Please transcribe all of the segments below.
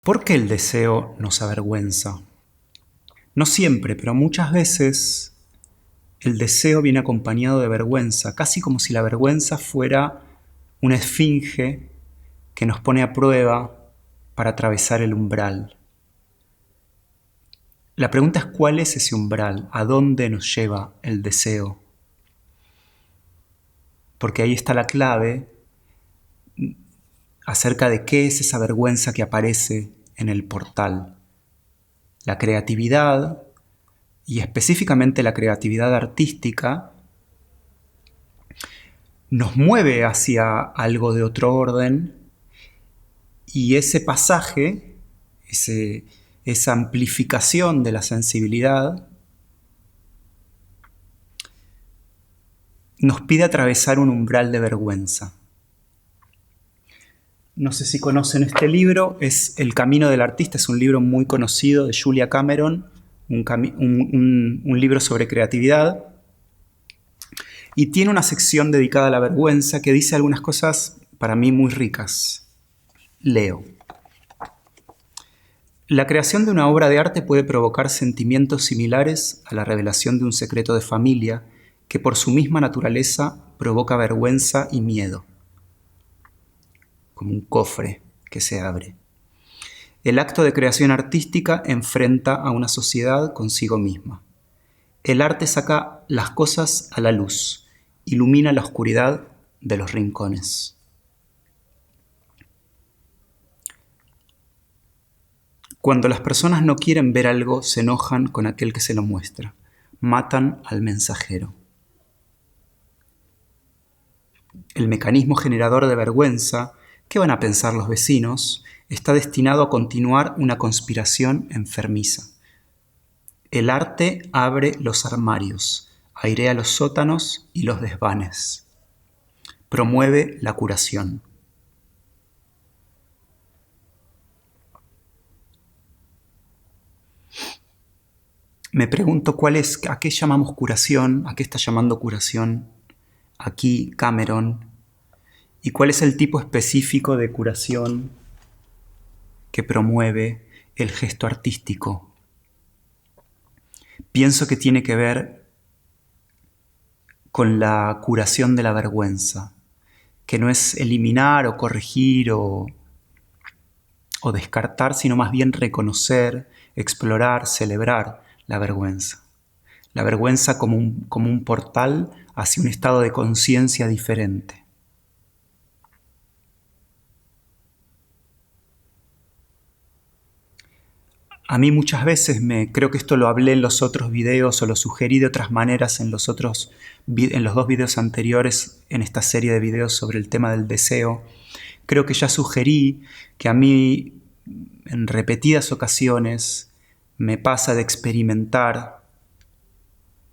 ¿Por qué el deseo nos avergüenza? No siempre, pero muchas veces el deseo viene acompañado de vergüenza, casi como si la vergüenza fuera una esfinge que nos pone a prueba para atravesar el umbral. La pregunta es ¿cuál es ese umbral? ¿A dónde nos lleva el deseo? Porque ahí está la clave acerca de qué es esa vergüenza que aparece en el portal. La creatividad, y específicamente la creatividad artística, nos mueve hacia algo de otro orden, y ese pasaje, esa amplificación de la sensibilidad, nos pide atravesar un umbral de vergüenza. No sé si conocen este libro, es El camino del artista, es un libro muy conocido de Julia Cameron, un libro sobre creatividad, y tiene una sección dedicada a la vergüenza que dice algunas cosas para mí muy ricas. Leo. La creación de una obra de arte puede provocar sentimientos similares a la revelación de un secreto de familia que por su misma naturaleza provoca vergüenza y miedo, como un cofre que se abre. El acto de creación artística enfrenta a una sociedad consigo misma. El arte saca las cosas a la luz, ilumina la oscuridad de los rincones. Cuando las personas no quieren ver algo, se enojan con aquel que se lo muestra. Matan al mensajero. El mecanismo generador de vergüenza, ¿qué van a pensar los vecinos?, está destinado a continuar una conspiración enfermiza. El arte abre los armarios, airea los sótanos y los desvanes. Promueve la curación. Me pregunto a qué llamamos curación, a qué está llamando curación aquí Cameron, y cuál es el tipo específico de curación que promueve el gesto artístico. Pienso que tiene que ver con la curación de la vergüenza, que no es eliminar o corregir o descartar, sino más bien reconocer, explorar, celebrar la vergüenza. La vergüenza como un portal hacia un estado de conciencia diferente. A mí muchas veces creo que esto lo hablé en los otros videos o lo sugerí de otras maneras en los dos videos anteriores en esta serie de videos sobre el tema del deseo. Creo que ya sugerí que a mí en repetidas ocasiones me pasa de experimentar,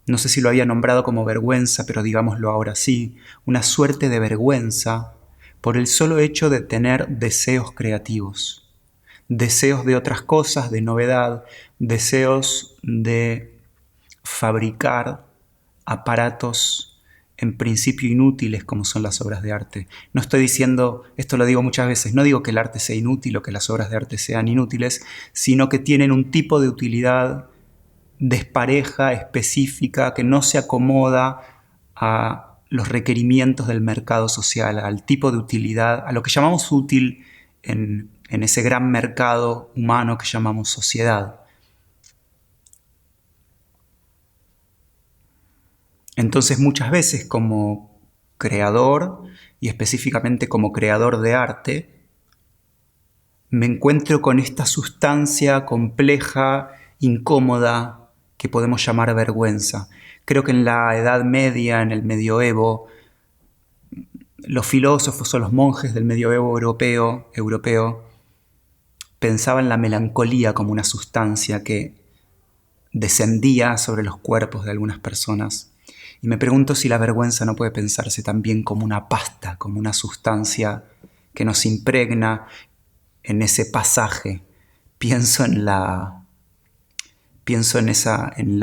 no sé si lo había nombrado como vergüenza, pero digámoslo ahora sí, una suerte de vergüenza por el solo hecho de tener deseos creativos. Deseos de otras cosas, de novedad, deseos de fabricar aparatos en principio inútiles como son las obras de arte. No estoy diciendo, esto lo digo muchas veces, no digo que el arte sea inútil o que las obras de arte sean inútiles, sino que tienen un tipo de utilidad despareja, específica, que no se acomoda a los requerimientos del mercado social, al tipo de utilidad, a lo que llamamos útil en ese gran mercado humano que llamamos sociedad. Entonces muchas veces como creador, y específicamente como creador de arte, me encuentro con esta sustancia compleja, incómoda, que podemos llamar vergüenza. Creo que en la Edad Media, en el Medioevo, los filósofos o los monjes del Medioevo europeo pensaban la melancolía como una sustancia que descendía sobre los cuerpos de algunas personas. Y me pregunto si la vergüenza no puede pensarse también como una pasta, como una sustancia que nos impregna en ese pasaje. Pienso en la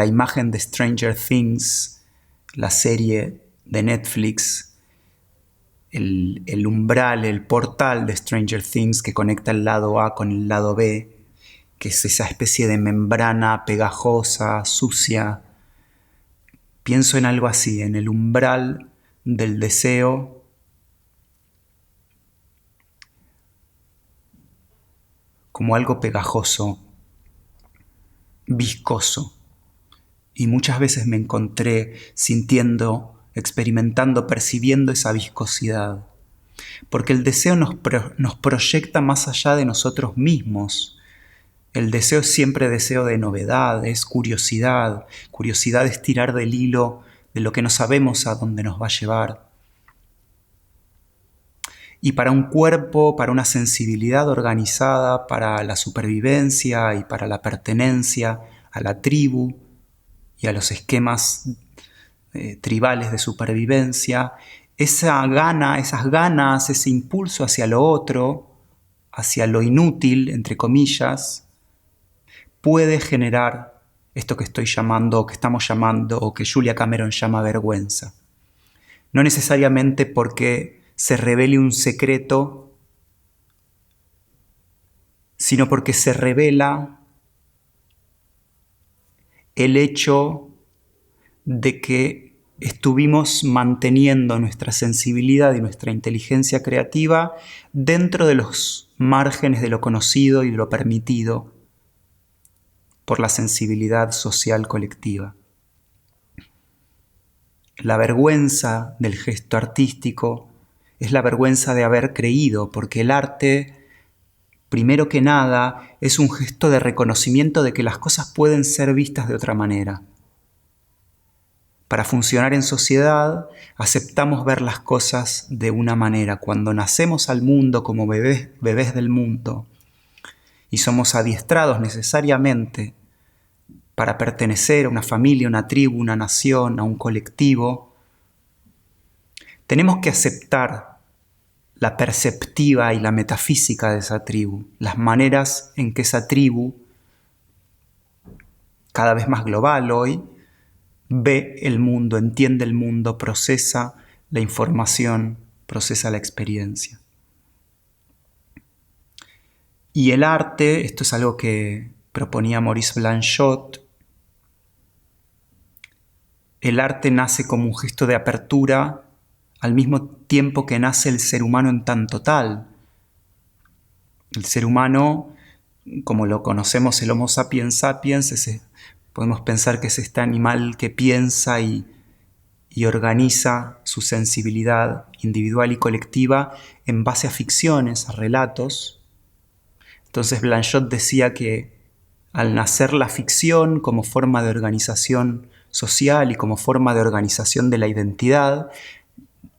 imagen de Stranger Things, la serie de Netflix, el umbral, el portal de Stranger Things que conecta el lado A con el lado B, que es esa especie de membrana pegajosa, sucia. Pienso en algo así, en el umbral del deseo, como algo pegajoso, viscoso. Y muchas veces me encontré sintiendo, experimentando, percibiendo esa viscosidad. Porque el deseo nos proyecta más allá de nosotros mismos. El deseo es siempre deseo de novedad, es curiosidad. Curiosidad es tirar del hilo de lo que no sabemos a dónde nos va a llevar. Y para un cuerpo, para una sensibilidad organizada, para la supervivencia y para la pertenencia a la tribu y a los esquemas tribales de supervivencia, esas ganas, ese impulso hacia lo otro, hacia lo inútil, entre comillas, puede generar esto que estoy llamando, o que estamos llamando, o que Julia Cameron llama vergüenza. No necesariamente porque se revele un secreto, sino porque se revela el hecho de que estuvimos manteniendo nuestra sensibilidad y nuestra inteligencia creativa dentro de los márgenes de lo conocido y de lo permitido por la sensibilidad social colectiva. La vergüenza del gesto artístico es la vergüenza de haber creído, porque el arte, primero que nada, es un gesto de reconocimiento de que las cosas pueden ser vistas de otra manera. Para funcionar en sociedad, aceptamos ver las cosas de una manera. Cuando nacemos al mundo como bebés del mundo, y somos adiestrados necesariamente para pertenecer a una familia, una tribu, una nación, a un colectivo, tenemos que aceptar la perceptiva y la metafísica de esa tribu, las maneras en que esa tribu, cada vez más global hoy, ve el mundo, entiende el mundo, procesa la información, procesa la experiencia. Y el arte, esto es algo que proponía Maurice Blanchot, el arte nace como un gesto de apertura al mismo tiempo que nace el ser humano en tanto tal. El ser humano, como lo conocemos, el Homo sapiens sapiens, podemos pensar que es este animal que piensa y organiza su sensibilidad individual y colectiva en base a ficciones, a relatos. Entonces Blanchot decía que al nacer la ficción como forma de organización social y como forma de organización de la identidad,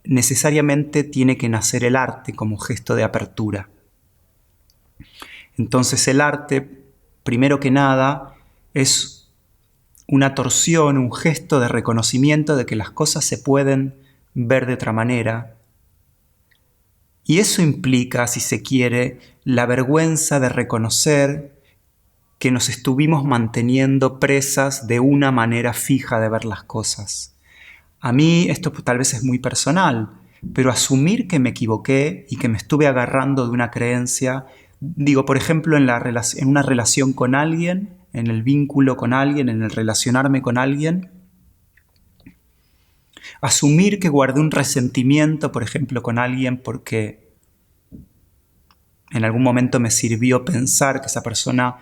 necesariamente tiene que nacer el arte como gesto de apertura. Entonces el arte, primero que nada, es una torsión, un gesto de reconocimiento de que las cosas se pueden ver de otra manera. Y eso implica, si se quiere, la vergüenza de reconocer que nos estuvimos manteniendo presas de una manera fija de ver las cosas. A mí esto tal vez es muy personal, pero asumir que me equivoqué y que me estuve agarrando de una creencia, digo, por ejemplo, en una relación con alguien, en el vínculo con alguien, en el relacionarme con alguien, asumir que guardé un resentimiento, por ejemplo, con alguien porque en algún momento me sirvió pensar que esa persona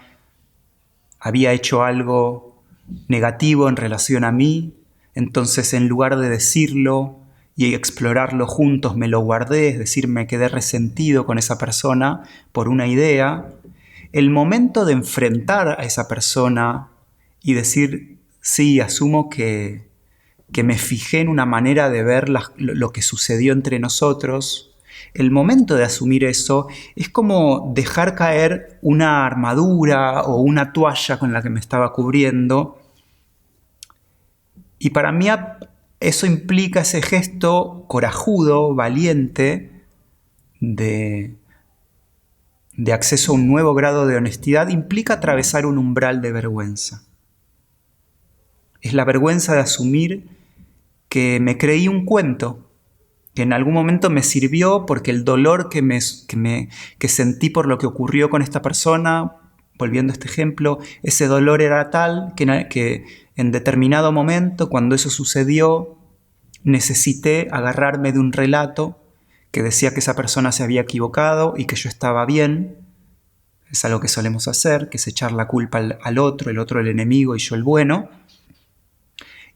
había hecho algo negativo en relación a mí, entonces en lugar de decirlo y explorarlo juntos me lo guardé, es decir, me quedé resentido con esa persona por una idea. El momento de enfrentar a esa persona y decir, sí, asumo que me fijé en una manera de ver lo que sucedió entre nosotros, el momento de asumir eso es como dejar caer una armadura o una toalla con la que me estaba cubriendo. Y para mí eso implica ese gesto corajudo, valiente, de acceso a un nuevo grado de honestidad, implica atravesar un umbral de vergüenza. Es la vergüenza de asumir que me creí un cuento, que en algún momento me sirvió porque el dolor que sentí por lo que ocurrió con esta persona, volviendo a este ejemplo, ese dolor era tal que en determinado momento, cuando eso sucedió, necesité agarrarme de un relato que decía que esa persona se había equivocado y que yo estaba bien. Es algo que solemos hacer, que es echar la culpa al otro, el otro el enemigo y yo el bueno.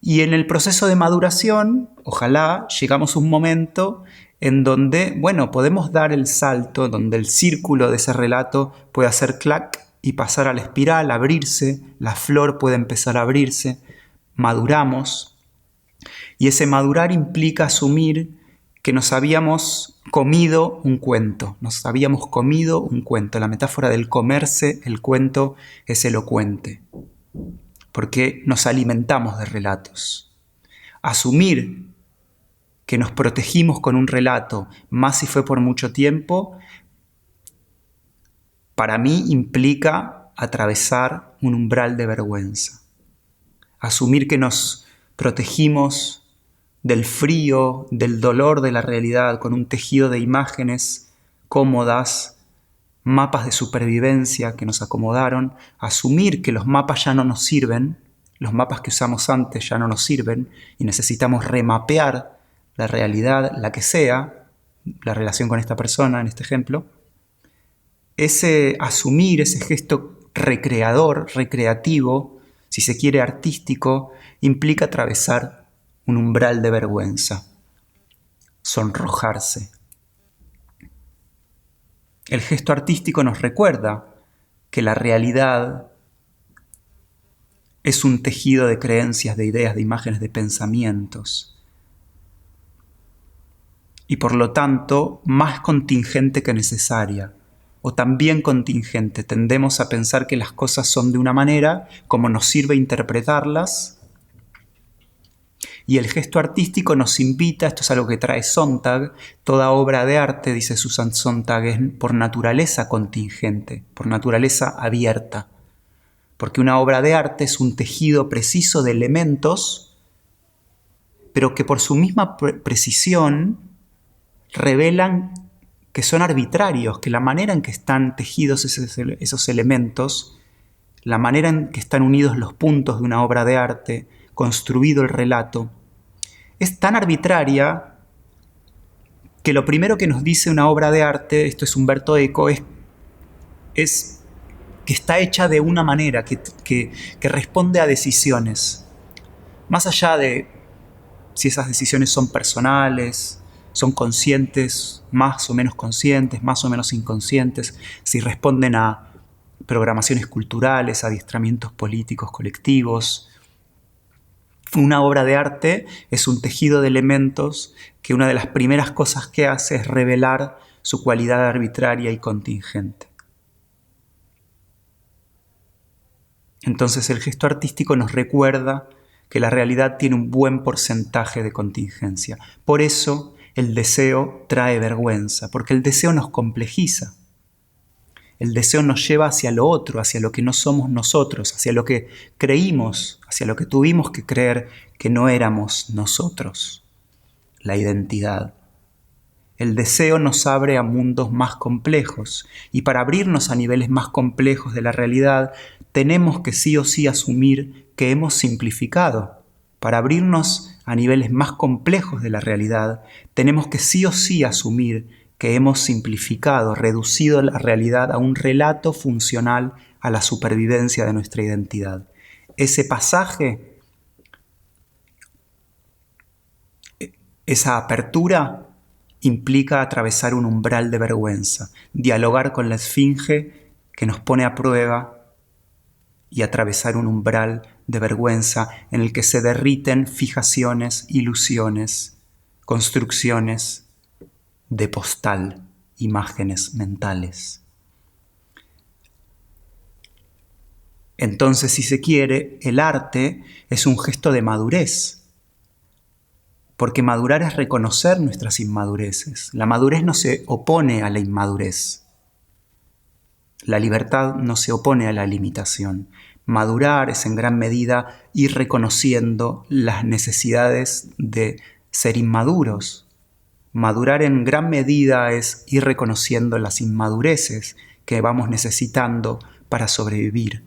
Y en el proceso de maduración, ojalá llegamos a un momento en donde, bueno, podemos dar el salto, donde el círculo de ese relato puede hacer clac y pasar a la espiral, abrirse, la flor puede empezar a abrirse, maduramos. Y ese madurar implica asumir que nos habíamos comido un cuento, La metáfora del comerse el cuento es elocuente, porque nos alimentamos de relatos. Asumir que nos protegimos con un relato, más si fue por mucho tiempo, para mí implica atravesar un umbral de vergüenza. Asumir que nos protegimos del frío, del dolor de la realidad con un tejido de imágenes cómodas, mapas de supervivencia que nos acomodaron, asumir que los mapas ya no nos sirven, los mapas que usamos antes ya no nos sirven y necesitamos remapear la realidad, la que sea, la relación con esta persona en este ejemplo. Ese asumir, ese gesto recreador, recreativo, si se quiere artístico, implica atravesar un umbral de vergüenza, sonrojarse. El gesto artístico nos recuerda que la realidad es un tejido de creencias, de ideas, de imágenes, de pensamientos. Y por lo tanto, más contingente que necesaria, o también contingente. Tendemos a pensar que las cosas son de una manera, como nos sirve interpretarlas. Y el gesto artístico nos invita, esto es algo que trae Sontag, toda obra de arte, dice Susan Sontag, es por naturaleza contingente, por naturaleza abierta. Porque una obra de arte es un tejido preciso de elementos, pero que por su misma precisión revelan que son arbitrarios, que la manera en que están tejidos esos elementos, la manera en que están unidos los puntos de una obra de arte, construido el relato, es tan arbitraria que lo primero que nos dice una obra de arte, esto es Umberto Eco, es que está hecha de una manera, que responde a decisiones. Más allá de si esas decisiones son personales, son conscientes, más o menos conscientes, más o menos inconscientes, si responden a programaciones culturales, adiestramientos políticos colectivos. Una obra de arte es un tejido de elementos que una de las primeras cosas que hace es revelar su cualidad arbitraria y contingente. Entonces el gesto artístico nos recuerda que la realidad tiene un buen porcentaje de contingencia. Por eso el deseo trae vergüenza, porque el deseo nos complejiza. El deseo nos lleva hacia lo otro, hacia lo que no somos nosotros, hacia lo que creímos, hacia lo que tuvimos que creer que no éramos nosotros, la identidad. El deseo nos abre a mundos más complejos y para abrirnos a niveles más complejos de la realidad tenemos que sí o sí asumir que hemos simplificado. Para abrirnos a niveles más complejos de la realidad tenemos que sí o sí asumir que hemos simplificado, reducido la realidad a un relato funcional a la supervivencia de nuestra identidad. Ese pasaje, esa apertura, implica atravesar un umbral de vergüenza, dialogar con la esfinge que nos pone a prueba y atravesar un umbral de vergüenza en el que se derriten fijaciones, ilusiones, construcciones de postal, imágenes mentales. Entonces, si se quiere, el arte es un gesto de madurez, porque madurar es reconocer nuestras inmadureces. La madurez no se opone a la inmadurez. La libertad no se opone a la limitación. Madurar es en gran medida ir reconociendo las necesidades de ser inmaduros, Madurar en gran medida es ir reconociendo las inmadureces que vamos necesitando para sobrevivir.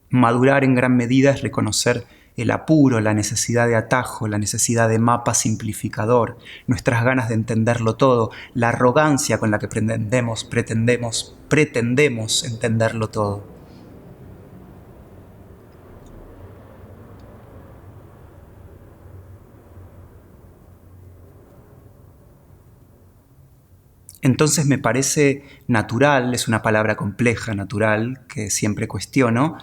Madurar en gran medida es reconocer el apuro, la necesidad de atajo, la necesidad de mapa simplificador, nuestras ganas de entenderlo todo, la arrogancia con la que pretendemos entenderlo todo. Entonces me parece natural, es una palabra compleja, natural, que siempre cuestiono,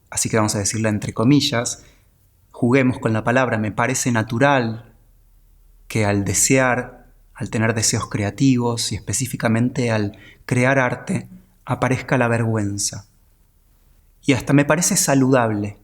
así que vamos a decirla entre comillas, juguemos con la palabra, me parece natural que al desear, al tener deseos creativos y específicamente al crear arte, aparezca la vergüenza. Y hasta me parece saludable.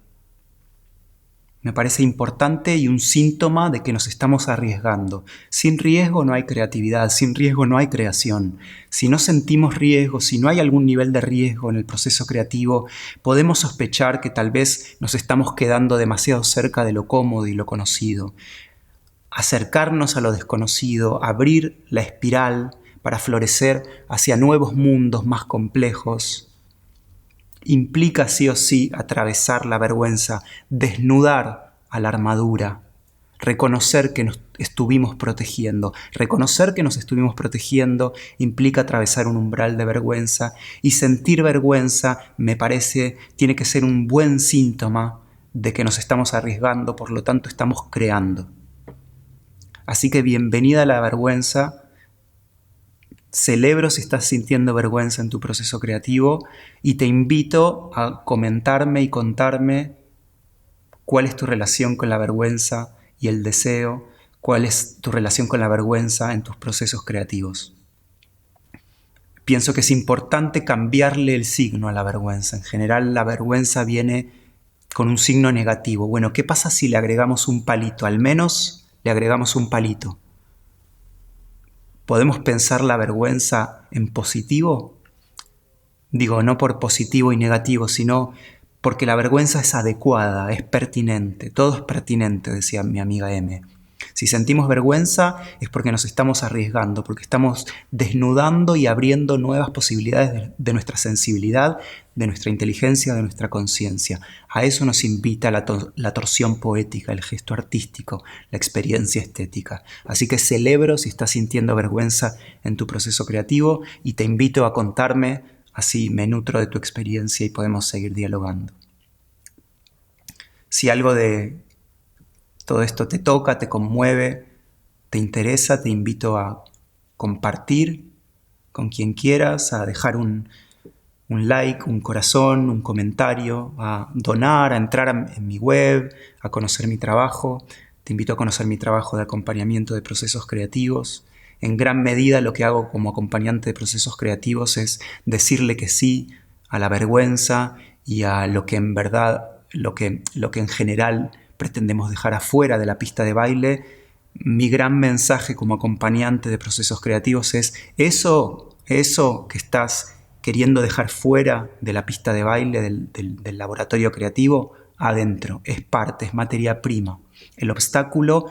Me parece importante y un síntoma de que nos estamos arriesgando. Sin riesgo no hay creatividad, sin riesgo no hay creación. Si no sentimos riesgo, si no hay algún nivel de riesgo en el proceso creativo, podemos sospechar que tal vez nos estamos quedando demasiado cerca de lo cómodo y lo conocido. Acercarnos a lo desconocido, abrir la espiral para florecer hacia nuevos mundos más complejos, implica sí o sí atravesar la vergüenza, desnudar a la armadura, reconocer que nos estuvimos protegiendo. Reconocer que nos estuvimos protegiendo implica atravesar un umbral de vergüenza, y sentir vergüenza, me parece, tiene que ser un buen síntoma de que nos estamos arriesgando, por lo tanto estamos creando. Así que bienvenida a la vergüenza. Celebro si estás sintiendo vergüenza en tu proceso creativo y te invito a comentarme y contarme cuál es tu relación con la vergüenza y el deseo, cuál es tu relación con la vergüenza en tus procesos creativos. Pienso que es importante cambiarle el signo a la vergüenza. En general, la vergüenza viene con un signo negativo. Bueno, ¿qué pasa si le agregamos un palito? Al menos le agregamos un palito. ¿Podemos pensar la vergüenza en positivo? Digo, no por positivo y negativo, sino porque la vergüenza es adecuada, es pertinente. Todo es pertinente, decía mi amiga M. Si sentimos vergüenza es porque nos estamos arriesgando, porque estamos desnudando y abriendo nuevas posibilidades de nuestra sensibilidad, de nuestra inteligencia, de nuestra conciencia. A eso nos invita la torsión poética, el gesto artístico, la experiencia estética. Así que celebro si estás sintiendo vergüenza en tu proceso creativo y te invito a contarme, así me nutro de tu experiencia y podemos seguir dialogando. Si algo de todo esto te toca, te conmueve, te interesa, te invito a compartir con quien quieras, a dejar un like, un corazón, un comentario, a donar, a entrar en mi web, a conocer mi trabajo. Te invito a conocer mi trabajo de acompañamiento de procesos creativos. En gran medida lo que hago como acompañante de procesos creativos es decirle que sí a la vergüenza y a lo que en verdad, lo que en general pretendemos dejar afuera de la pista de baile. Mi gran mensaje como acompañante de procesos creativos es eso que estás queriendo dejar fuera de la pista de baile, del laboratorio creativo, adentro. Es parte, es materia prima. El obstáculo,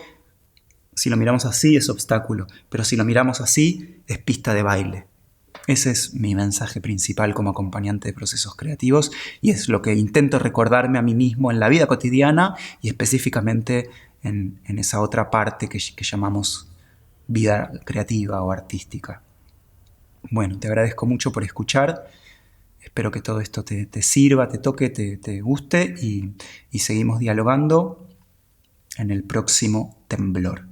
si lo miramos así, es obstáculo, pero si lo miramos así, es pista de baile. Ese es mi mensaje principal como acompañante de procesos creativos y es lo que intento recordarme a mí mismo en la vida cotidiana y específicamente en esa otra parte que llamamos vida creativa o artística. Bueno, te agradezco mucho por escuchar. Espero que todo esto te sirva, te toque, te guste y seguimos dialogando en el próximo temblor.